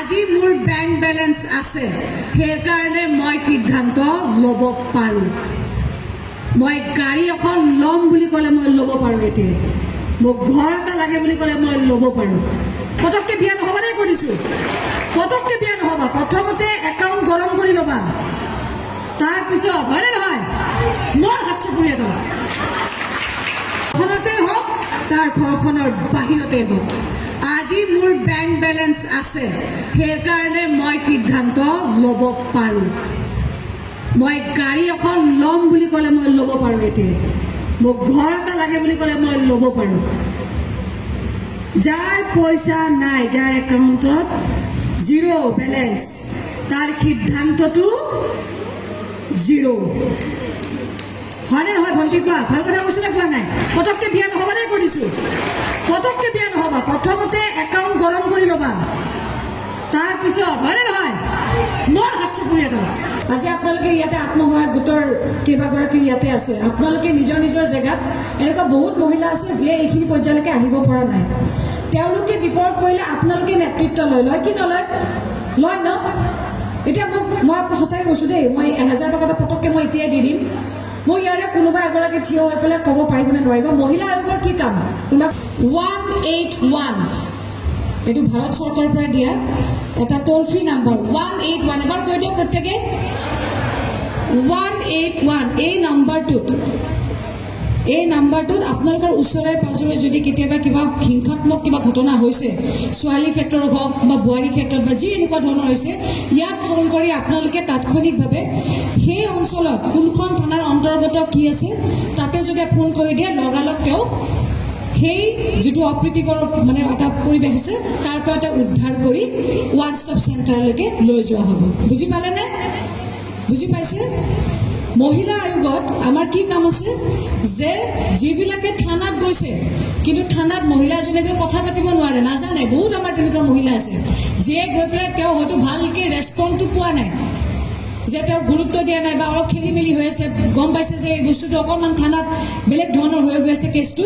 আজি মোৰ bank balance আছে সেইকাৰণে মই সিদ্ধান্ত ল'ব পাৰোঁ মই গাড়ী এখন ল'ম বুলি ক'লে মই ল'ব পাৰোঁ এতিয়া মোক ঘৰ এটা লাগে বুলি ক'লে মই ল'ব পাৰোঁ পটককে বিয়া নহ'বা দেই কৈ দিছোঁ পটককে বিয়া নহ'বা প্ৰথমতে একাউণ্ট গৰম কৰি ল'বা তাৰপিছত হয়নে নহয় মোৰ হাত চাপৰি এটা ঘৰতে হওক তাৰ ঘৰখনৰ বাহিৰতে হওক আজি মোৰ বেংক বেলেন্স আছে সেইকাৰণে মই সিদ্ধান্ত ল'ব পাৰোঁ মই গাড়ী এখন ল'ম বুলি ক'লে মই ল'ব পাৰোঁ এতিয়া মোক ঘৰ এটা লাগে বুলি ক'লে মই ল'ব পাৰোঁ যাৰ পইচা নাই যাৰ একাউণ্টত জিৰ' বেলেন্স তাৰ সিদ্ধান্তটো জিৰ' হয়নে নহয় ভণ্টি কোৱা ভাল কথা কৈছোঁ নে কোৱা নাই পটককে বিয়া নহ'বা দেই কৈ দিছোঁ পটককে বিয়া নহ'বা প্ৰথমতে একাউণ্ট গৰম কৰি ল'বা তাৰপিছত হয়নে নহয় মোৰ হাত চাপৰি এটা আজি আপোনালোকে ইয়াতে আত্মসহায়ক গোটৰ কেইবাগৰাকী ইয়াতে আছে আপোনালোকে নিজৰ নিজৰ জেগাত এনেকুৱা বহুত মহিলা আছে যিয়ে এইখিনি পৰ্যায়লৈকে আহিব পৰা নাই তেওঁলোকে বিপদ পৰিলে আপোনালোকে নেতৃত্ব লয় কি নলয় লয় ন এতিয়া মই সঁচাকৈ কৈছোঁ দেই মই 1000 টকা এটা পটককৈ মই এতিয়াই দি দিম মই ইয়াৰে কোনোবা এগৰাকী থিয় হৈ পেলাই ক'ব পাৰিব নে নোৱাৰিব মহিলা আয়োগৰ কি কাম তোমাক 181 এইটো ভাৰত চৰকাৰৰ পৰা দিয়া এটা টোল ফ্ৰী নাম্বাৰ 181 এবাৰ কৈ দিয়ক প্ৰত্যেকে 181 এই নাম্বাৰটোত আপোনালোকৰ ওচৰে পাঁজৰে যদি কেতিয়াবা কিবা হিংসাত্মক কিবা ঘটনা হৈছে ছোৱালীৰ ক্ষেত্ৰত হওক বা বোৱাৰীৰ ক্ষেত্ৰত বা যি এনেকুৱা ধৰণৰ হৈছে ইয়াত ফোন কৰি আপোনালোকে তাৎক্ষণিকভাৱে সেই অঞ্চলত কোনখন থানাৰ অন্তৰ্গত কি আছে তাতে যদি ফোন কৰি দিয়ে লগালগ তেওঁ সেই যিটো অপ্ৰীতিকৰ মানে এটা পৰিৱেশ আছে তাৰ পৰা এটা উদ্ধাৰ কৰি ওৱান ষ্টপ চেণ্টাৰলৈকে লৈ যোৱা হ'ব বুজি পালেনে বুজি পাইছে মহিলা আয়োগত আমাৰ কি কাম আছে যে যিবিলাকে থানাত গৈছে কিন্তু থানাত মহিলা এজনীয়ে কথা পাতিব নোৱাৰে নাজানে বহুত আমাৰ তেনেকুৱা মহিলা আছে যিয়ে গৈ পেলাই তেওঁ হয়তো ভালকৈ ৰেছপণ্ডটো পোৱা নাই যে তেওঁ গুৰুত্ব দিয়া নাই বা অলপ খেলি মেলি হৈ আছে গম পাইছে যে এই বস্তুটো অকণমান থানাত বেলেগ ধৰণৰ হৈ গৈ আছে কেছটো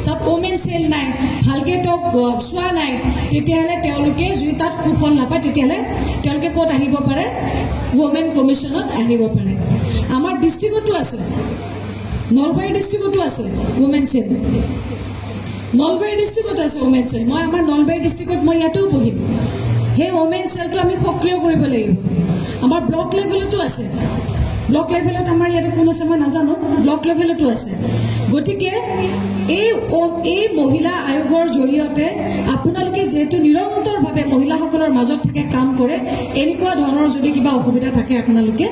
তাত ওমেন চেল নাই ভালকৈ তেওঁক চোৱা নাই তেতিয়াহ'লে তেওঁলোকে যদি তাত সুফল নাপায় তেতিয়াহ'লে তেওঁলোকে ক'ত আহিব পাৰে ওমেন কমিশ্যনত আহিব পাৰে আমাৰ ডিষ্ট্ৰিক্টতো আছে নলবাৰী ডিষ্ট্ৰিক্টতো আছে ওমেন চেল নলবাৰী ডিষ্ট্ৰিক্টত আছে ওমেন চেল মই আমাৰ নলবাৰী ডিষ্ট্ৰিক্টত মই ইয়াতেও পঢ়িম সেই ওমেন চেলটো আমি সক্ৰিয় কৰিব লাগিব আমাৰ ব্লক লেভেলতো আছে ব্লক লেভেলত আমাৰ ইয়াতে কোন আছে মই নাজানো ব্লক লেভেলতো আছে গতিকে এই মহিলা আয়োগৰ জৰিয়তে আপোনালোকে যিহেতু নিৰন্তৰভাৱে মহিলাসকলৰ মাজত থাকে কাম কৰে এনেকুৱা ধৰণৰ যদি কিবা অসুবিধা থাকে আপোনালোকে